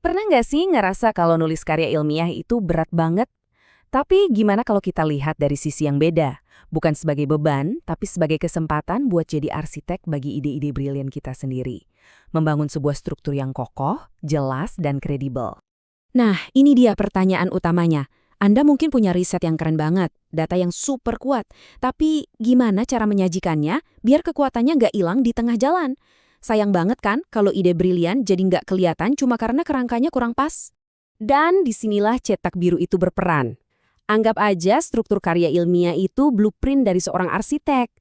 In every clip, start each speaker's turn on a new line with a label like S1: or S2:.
S1: Pernah nggak sih ngerasa kalau nulis karya ilmiah itu berat banget? Tapi gimana kalau kita lihat dari sisi yang beda? Bukan sebagai beban, tapi sebagai kesempatan buat jadi arsitek bagi ide-ide brilian kita sendiri. Membangun sebuah struktur yang kokoh, jelas, dan kredibel.
S2: Nah, ini dia pertanyaan utamanya. Anda mungkin punya riset yang keren banget, data yang super kuat. Tapi gimana cara menyajikannya biar kekuatannya nggak hilang di tengah jalan? Sayang banget kan kalau ide brilian jadi nggak kelihatan cuma karena kerangkanya kurang pas.
S1: Dan disinilah cetak biru itu berperan. Anggap aja struktur karya ilmiah itu blueprint dari seorang arsitek.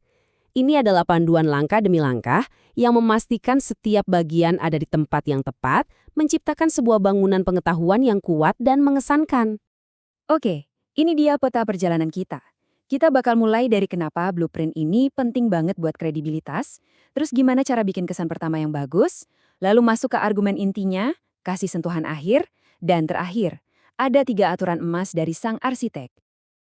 S1: Ini adalah panduan langkah demi langkah yang memastikan setiap bagian ada di tempat yang tepat, menciptakan sebuah bangunan pengetahuan yang kuat dan mengesankan.
S2: Oke, ini dia peta perjalanan kita. Kita bakal mulai dari kenapa blueprint ini penting banget buat kredibilitas, terus gimana cara bikin kesan pertama yang bagus, lalu masuk ke argumen intinya, kasih sentuhan akhir, dan terakhir, ada 3 aturan emas dari sang arsitek.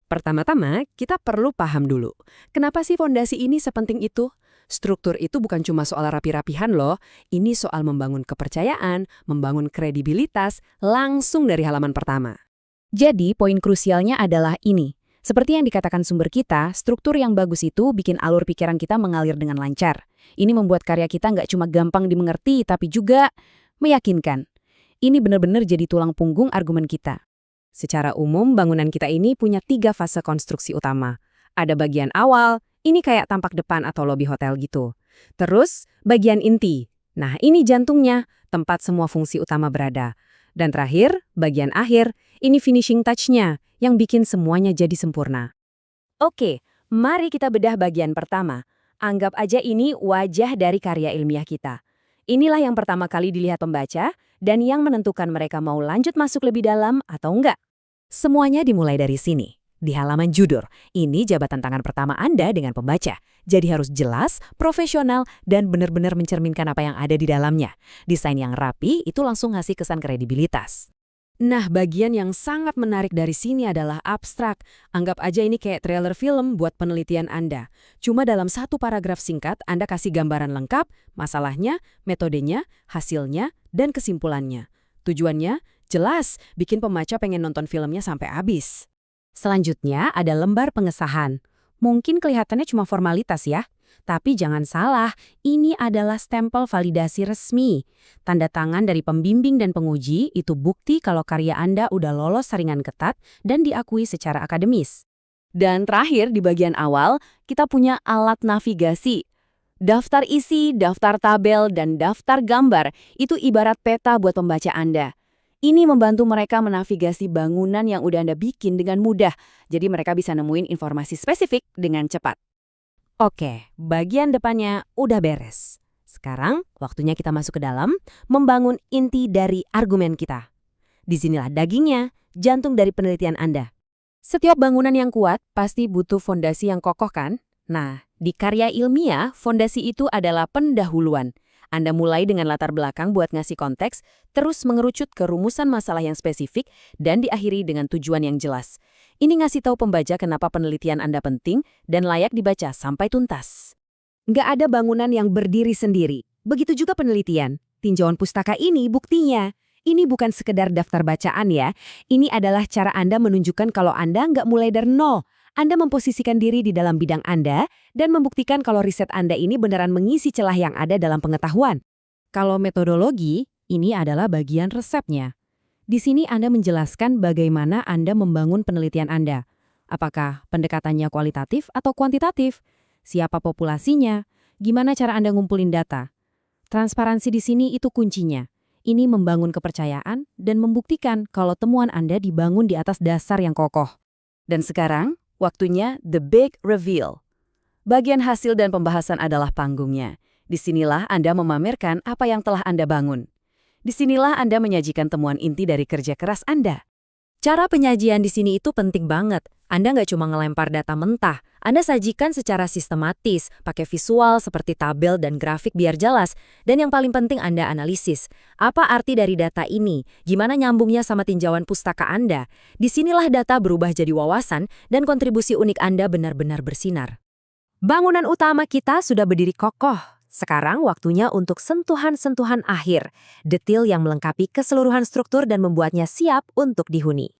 S1: Pertama-tama, kita perlu paham dulu. Kenapa sih fondasi ini sepenting itu? Struktur itu bukan cuma soal rapi-rapihan loh. Ini soal membangun kepercayaan, membangun kredibilitas, langsung dari halaman pertama.
S2: Jadi, poin krusialnya adalah ini. Seperti yang dikatakan sumber kita, struktur yang bagus itu bikin alur pikiran kita mengalir dengan lancar. Ini membuat karya kita nggak cuma gampang dimengerti, tapi juga meyakinkan. Ini benar-benar jadi tulang punggung argumen kita.
S1: Secara umum, bangunan kita ini punya 3 fase konstruksi utama. Ada bagian awal, ini kayak tampak depan atau lobi hotel gitu. Terus, bagian inti. Nah, ini jantungnya, tempat semua fungsi utama berada. Dan terakhir, bagian akhir, ini finishing touch-nya, yang bikin semuanya jadi sempurna.
S2: Oke, mari kita bedah bagian pertama. Anggap aja ini wajah dari karya ilmiah kita. Inilah yang pertama kali dilihat pembaca, dan yang menentukan mereka mau lanjut masuk lebih dalam atau enggak.
S1: Semuanya dimulai dari sini. Di halaman judul, ini jabatan tangan pertama Anda dengan pembaca. Jadi harus jelas, profesional, dan benar-benar mencerminkan apa yang ada di dalamnya. Desain yang rapi itu langsung ngasih kesan kredibilitas. Nah, bagian yang sangat menarik dari sini adalah abstrak. Anggap aja ini kayak trailer film buat penelitian Anda. Cuma dalam satu paragraf singkat, Anda kasih gambaran lengkap, masalahnya, metodenya, hasilnya, dan kesimpulannya. Tujuannya jelas, bikin pembaca pengen nonton filmnya sampai habis. Selanjutnya ada lembar pengesahan. Mungkin kelihatannya cuma formalitas ya. Tapi jangan salah, ini adalah stempel validasi resmi. Tanda tangan dari pembimbing dan penguji itu bukti kalau karya Anda udah lolos saringan ketat dan diakui secara akademis. Dan terakhir di bagian awal, kita punya alat navigasi. Daftar isi, daftar tabel, dan daftar gambar itu ibarat peta buat pembaca Anda. Ini membantu mereka menavigasi bangunan yang udah Anda bikin dengan mudah, jadi mereka bisa nemuin informasi spesifik dengan cepat. Oke, bagian depannya udah beres. Sekarang, waktunya kita masuk ke dalam, membangun inti dari argumen kita. Disinilah dagingnya, jantung dari penelitian Anda. Setiap bangunan yang kuat pasti butuh fondasi yang kokoh kan? Nah, di karya ilmiah, fondasi itu adalah pendahuluan. Anda mulai dengan latar belakang buat ngasih konteks, terus mengerucut ke rumusan masalah yang spesifik, dan diakhiri dengan tujuan yang jelas. Ini ngasih tahu pembaca kenapa penelitian Anda penting dan layak dibaca sampai tuntas. Nggak ada bangunan yang berdiri sendiri. Begitu juga penelitian. Tinjauan pustaka ini buktinya. Ini bukan sekedar daftar bacaan ya. Ini adalah cara Anda menunjukkan kalau Anda nggak mulai dari nol. Anda memposisikan diri di dalam bidang Anda dan membuktikan kalau riset Anda ini beneran mengisi celah yang ada dalam pengetahuan. Kalau metodologi, ini adalah bagian resepnya. Di sini Anda menjelaskan bagaimana Anda membangun penelitian Anda. Apakah pendekatannya kualitatif atau kuantitatif? Siapa populasinya? Gimana cara Anda ngumpulin data? Transparansi di sini itu kuncinya. Ini membangun kepercayaan dan membuktikan kalau temuan Anda dibangun di atas dasar yang kokoh. Dan sekarang, waktunya the big reveal. Bagian hasil dan pembahasan adalah panggungnya. Disinilah Anda memamerkan apa yang telah Anda bangun. Disinilah Anda menyajikan temuan inti dari kerja keras Anda. Cara penyajian di sini itu penting banget. Anda nggak cuma ngelempar data mentah, Anda sajikan secara sistematis, pakai visual seperti tabel dan grafik biar jelas. Dan yang paling penting Anda analisis. Apa arti dari data ini? Gimana nyambungnya sama tinjauan pustaka Anda? Disinilah data berubah jadi wawasan dan kontribusi unik Anda benar-benar bersinar. Bangunan utama kita sudah berdiri kokoh. Sekarang waktunya untuk sentuhan-sentuhan akhir, detail yang melengkapi keseluruhan struktur dan membuatnya siap untuk dihuni.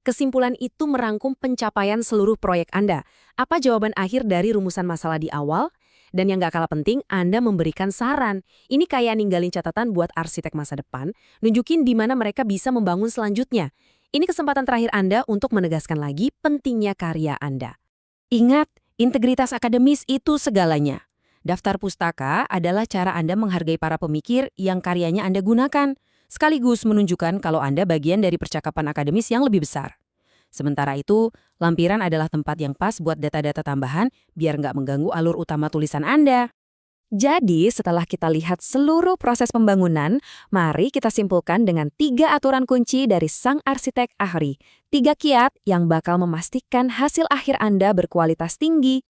S1: Kesimpulan itu merangkum pencapaian seluruh proyek Anda. Apa jawaban akhir dari rumusan masalah di awal? Dan yang gak kalah penting, Anda memberikan saran. Ini kayak ninggalin catatan buat arsitek masa depan, nunjukin di mana mereka bisa membangun selanjutnya. Ini kesempatan terakhir Anda untuk menegaskan lagi pentingnya karya Anda. Ingat, integritas akademis itu segalanya. Daftar pustaka adalah cara Anda menghargai para pemikir yang karyanya Anda gunakan, sekaligus menunjukkan kalau Anda bagian dari percakapan akademis yang lebih besar. Sementara itu, lampiran adalah tempat yang pas buat data-data tambahan biar nggak mengganggu alur utama tulisan Anda. Jadi, setelah kita lihat seluruh proses pembangunan, mari kita simpulkan dengan 3 aturan kunci dari sang arsitek ahli. 3 kiat yang bakal memastikan hasil akhir Anda berkualitas tinggi.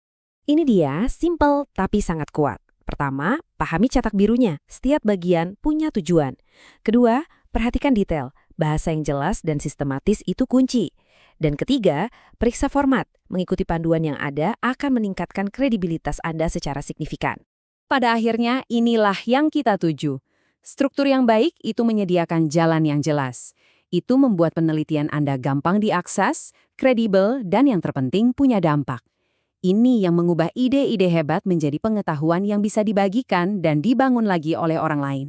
S1: Ini dia, simple tapi sangat kuat. Pertama, pahami cetak birunya. Setiap bagian punya tujuan. Kedua, perhatikan detail. Bahasa yang jelas dan sistematis itu kunci. Dan ketiga, periksa format. Mengikuti panduan yang ada akan meningkatkan kredibilitas Anda secara signifikan. Pada akhirnya, inilah yang kita tuju. Struktur yang baik itu menyediakan jalan yang jelas. Itu membuat penelitian Anda gampang diakses, kredibel, dan yang terpenting punya dampak. Ini yang mengubah ide-ide hebat menjadi pengetahuan yang bisa dibagikan dan dibangun lagi oleh orang lain.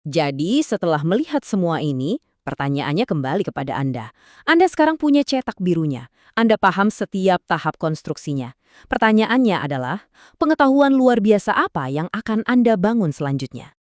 S1: Jadi, setelah melihat semua ini, pertanyaannya kembali kepada Anda. Anda sekarang punya cetak birunya. Anda paham setiap tahap konstruksinya. Pertanyaannya adalah, pengetahuan luar biasa apa yang akan Anda bangun selanjutnya?